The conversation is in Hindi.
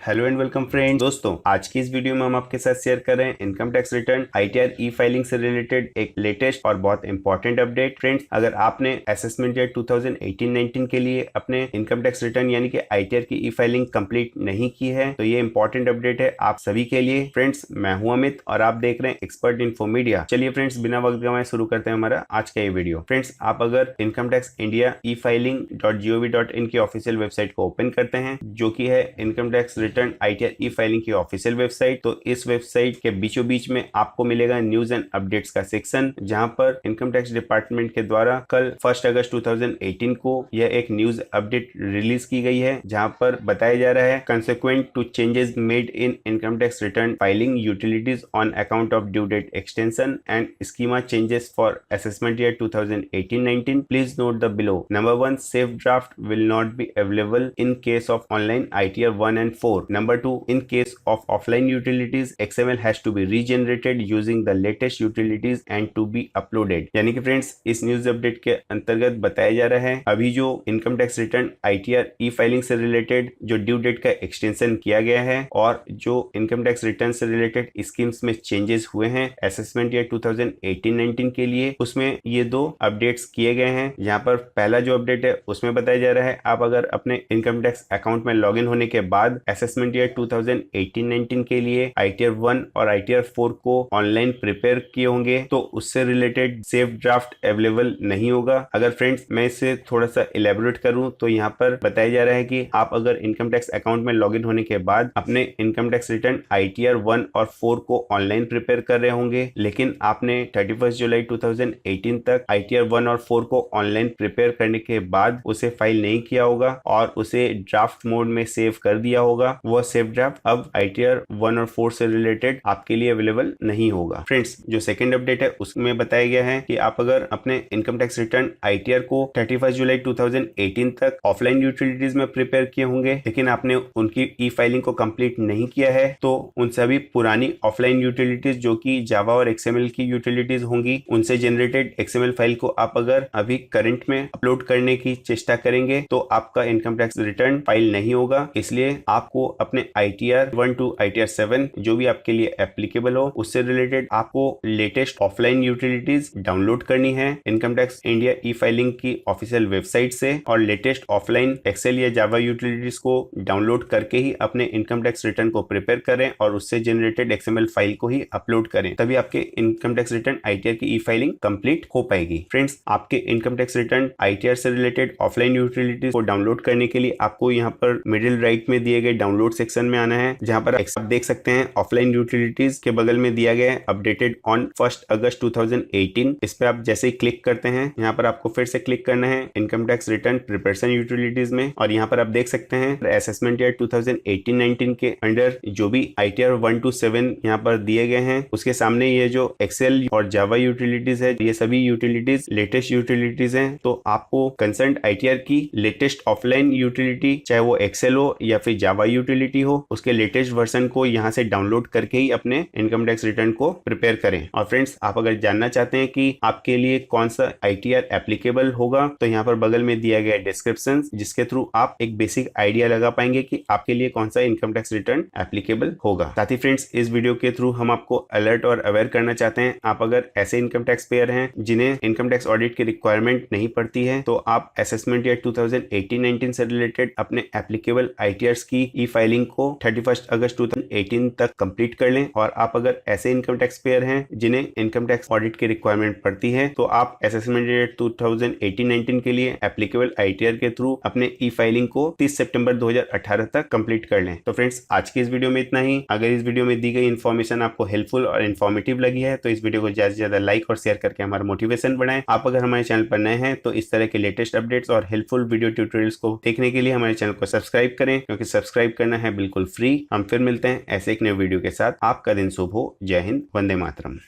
Hello and welcome friends. दोस्तों, आज की इस वीडियो में हम आपके साथ शेयर कर रहे हैं इनकम टैक्स रिटर्न आईटीआर ई फाइलिंग से रिलेटेड एक लेटेस्ट और बहुत इंपॉर्टेंट अपडेट। फ्रेंड्स, अगर आपने असेसमेंट ईयर 2018-19 के लिए अपने इनकम टैक्स रिटर्न यानी कि आईटीआर की ई फाइलिंग कंप्लीट नहीं की है तो ये इंपॉर्टेंट अपडेट है आप सभी के लिए। फ्रेंड्स, मैं हूं अमित और आप देख रहे हैं एक्सपर्ट इन्फोमीडिया। चलिए फ्रेंड्स, बिना वक्त गवाए शुरू करते हैं हमारा आज का ये वीडियो। फ्रेंड्स, आप अगर इनकम टैक्स इंडिया e-filing.gov.in की ऑफिशियल वेबसाइट को ओपन करते हैं, जो कि है इनकम टैक्स रिटर्न आईटीआर ई फाइलिंग की ऑफिशियल वेबसाइट, तो इस वेबसाइट के बीचों बीच में आपको मिलेगा न्यूज एंड अपडेट्स का सेक्शन, जहां पर इनकम टैक्स डिपार्टमेंट के द्वारा कल 1 अगस्त 2018 को यह एक न्यूज अपडेट रिलीज की गई है, जहां पर बताया जा रहा है consequent to changes made in income tax return filing utilities on account of due date extension and schema changes for assessment year 2018-19, please note the below. Number 1, safe draft will not be available in case of online ITR 1 and 4. Number 2, in case of offline utilities, XML has to be regenerated using the latest utilities and to be uploaded। यानी कि फ्रेंड्स, इस न्यूज अपडेट के अंतर्गत बताया जा रहा है अभी जो इनकम टैक्स रिटर्न ITR ई फाइलिंग से रिलेटेड जो ड्यू डेट का एक्सटेंशन किया गया है और जो इनकम टैक्स रिटर्न से रिलेटेड स्कीम्स में चेंजेस हुए हैं असेसमेंट ईयर 2018-19 के लिए, उसमें ये दो अपडेट्स किए गए हैं। यहाँ पर पहला जो अपडेट है उसमें बताया जा रहा है आप अगर अपने इनकम टैक्स अकाउंट में लॉगिन होने के बाद असेसमेंट ईयर 2018-19 के लिए ITR 1 और ITR 4 को ऑनलाइन प्रिपेयर किए होंगे तो उससे रिलेटेड सेफ ड्राफ्ट अवेलेबल नहीं होगा। अगर फ्रेंड्स मैं इसे थोड़ा सा इलेबोरेट करूं तो यहाँ पर बताया जा रहा है कि आप अगर इनकम टैक्स अकाउंट में लॉगिन होने के बाद अपने इनकम टैक्स रिटर्न ITR 1 और 4 को ऑनलाइन प्रिपेयर कर रहे होंगे, लेकिन आपने 31 जुलाई 2018 तक ITR 1 और 4 को ऑनलाइन प्रिपेयर करने के बाद उसे फाइल नहीं किया होगा और उसे ड्राफ्ट मोड में सेव कर दिया होगा, वह सेव ड्राफ्ट अब ITR 1 और 4 से रिलेटेड आपके लिए अवेलेबल नहीं होगा। फ्रेंड्स, जो सेकंड अपडेट है उसमें बताया गया है कि आप अगर अपने इनकम टैक्स रिटर्न ITR को 31 जुलाई 2018 तक ऑफलाइन यूटिलिटीज में प्रिपेयर किए होंगे, लेकिन आपने उनकी ई फाइलिंग को कंप्लीट नहीं किया है, तो उन सभी पुरानी ऑफलाइन यूटिलिटीज जो कि जावा और XML की यूटिलिटीज होंगी, उनसे जनरेटेड XML फाइल को आप अगर अभी करंट में अपलोड करने की चेष्टा करेंगे तो आपका इनकम टैक्स रिटर्न फाइल नहीं होगा। इसलिए आपको अपने ITR 1 to ITR 7 जो भी आपके लिए एप्लीकेबल हो उससे रिलेटेड आपको लेटेस्ट ऑफलाइन यूटिलिटीज डाउनलोड करनी है इनकम टैक्स इंडिया ई फाइलिंग की ऑफिशियल वेबसाइट से, और लेटेस्ट ऑफलाइन एक्सेल या जावा यूटिलिटीज को डाउनलोड करके ही अपने इनकम टैक्स रिटर्न को प्रिपेयर करें और उससे जनरेटेड XML फाइल को ही अपलोड करें, तभी आपके इनकम टैक्स रिटर्न ITR की ई फाइलिंग कंप्लीट हो पाएगी। फ्रेंड्स, आपके इनकम टैक्स रिटर्न ITR से रिलेटेड ऑफलाइन यूटिलिटीज को डाउनलोड करने के लिए आपको यहाँ पर मिडिल राइट में दिए गए डाउनलोड सेक्शन में आना है, जहाँ पर आप देख सकते हैं ऑफलाइन यूटिलिटीज के बगल में दिया गया है अपडेटेड ऑन 1 अगस्त 2018। इस पे आप जैसे ही क्लिक करते हैं, यहाँ पर आपको फिर से क्लिक करना है income tax return preparation utilities में, और यहाँ पर आप देख सकते हैं असेसमेंट ईयर 2018-19 के अंडर जो भी ITR 1 to 7 यहाँ पर दिए गए हैं, उसके सामने ये जो एक्सेल और जावा यूटिलिटीज है, ये सभी यूटिलिटीज लेटेस्ट यूटिलिटीज हैं। तो आपको कंसर्न ITR की लेटेस्ट ऑफलाइन यूटिलिटी, चाहे वो एक्सेल हो या फिर जावा यूटिलिटी हो, उसके लेटेस्ट वर्जन को यहाँ से डाउनलोड करके ही अपने इनकम टैक्स रिटर्न को प्रिपेयर करें। और फ्रेंड्स, आप अगर जानना चाहते हैं कि आपके लिए कौन सा ITR एप्लीकेबल होगा, तो यहाँ पर बगल में दिया गया डिस्क्रिप्शन, जिसके थ्रू आप एक बेसिक आइडिया लगा पाएंगे कि आपके लिए कौन सा इनकम टैक्स रिटर्न एप्लीकेबल होगा। साथ ही फ्रेंड्स, इस वीडियो के थ्रू हम आपको अलर्ट और अवेयर करना चाहते हैं, आप अगर ऐसे इनकम टैक्स पेयर हैं जिन्हें इनकम टैक्स ऑडिट की रिक्वायरमेंट नहीं पड़ती है, तो आप असेसमेंट ईयर 2018-19 से रिलेटेड अपने एप्लीकेबल ITRs की ई फाइलिंग को 31 अगस्त 2018 तक कंप्लीट कर लें। और आप अगर ऐसे इनकम टैक्स पेयर हैं जिन्हें इनकम टैक्स ऑडिट की रिक्वायरमेंट पड़ती है, तो आप असेसमेंट ईयर 2018-19 के लिए एप्लीकेबल ITR के थ्रू अपने ई फाइलिंग को 30 सितंबर 2018 तक कंप्लीट कर लें। तो फ्रेंड्स, आज की इस वीडियो में इतना ही। अगर इस वीडियो में दी गई इन्फॉर्मेशन आपको हेल्पफुल और इन्फॉर्मेटिव लगी है तो इस वीडियो को ज्यादा से ज्यादा लाइक और शेयर करके हमारा मोटिवेशन बढ़ाएं। आप अगर हमारे चैनल पर नए हैं तो इस तरह के लेटेस्ट अपडेट्स और हेल्पफुल वीडियो ट्यूटोरियल्स को देखने के लिए हमारे चैनल को सब्सक्राइब करें, क्योंकि सब्सक्राइब करना है बिल्कुल फ्री। हम फिर मिलते हैं ऐसे एक नए वीडियो के साथ। आपका दिन शुभ हो। जय हिंद, वंदे मातरम।